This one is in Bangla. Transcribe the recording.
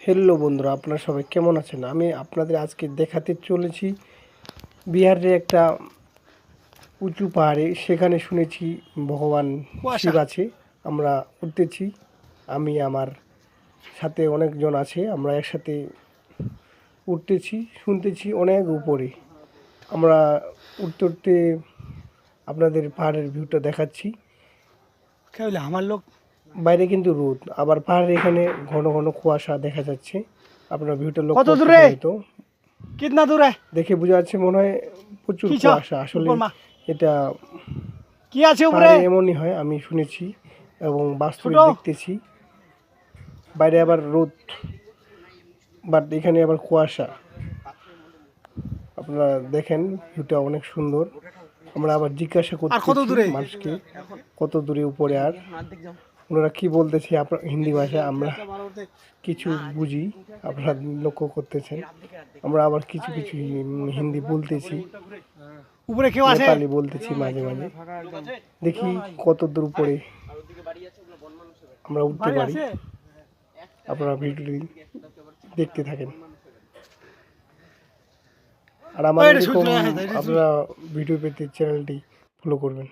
হ্যালো বন্ধুরা, আপনারা সবাই কেমন আছেন? আমি আপনাদের আজকে দেখাতে চলেছি বিহারের একটা উঁচু পাহাড়ে। সেখানে শুনেছি ভগবান শিব আছে। আমরা উঠতেছি, আমি আমার সাথে অনেকজন আছে, আমরা একসাথে উঠতেছি, শুনতেছি অনেক উপরে। আমরা উঠতে উঠতে আপনাদের পাহাড়ের ভিউটা দেখাচ্ছি। আমার লোক বাইরে কিন্তু রোদ, আবার পাহাড়ের এখানে ঘন ঘন কুয়াশা দেখা যাচ্ছে। আপনার ভিউটা কত লক্ষ্য দূরে? করতে হয়তো कितना दूर है দেখে বোঝা যাচ্ছে মনে হয় প্রচুর কি ছা? কুয়াশা। আসলে উপর মা। এটা কি আছে উপরে? পাহাড়ে এমনই হয়, আমি শুনেছি এবং বাস্তবে ছোট? দেখতেছি। বাইরে আবার রোদ, বাট এখানে আবার কুয়াশা। আপনারা দেখেন ভিউটা অনেক সুন্দর। আমরা আবার জিজ্ঞাসা আর কত করতেছি দূরে? মানুষকে কত দূরে উপরে, আর ওনারা কি বলতেছে আপনার হিন্দি ভাষা, আমরা কিছু বুঝি, আপনারা লক্ষ্য করতেছেন। আমরা আবার কিছু কিছু হিন্দি বলতেছি, উপরে কেউ আছে? নেপালি বলতেছি মাঝে মাঝে। দেখি কত দূর উপরে আমরা উঠতে বাড়ি পারি। আছে? আপনারা ভিডিওটি দেখতে থাকেন, আর ওই আমাদের রে, এরকম সূর্য আছে, তাই রে, আপনারা ভিডিও পেতে চ্যানেলটি ফলো করবেন।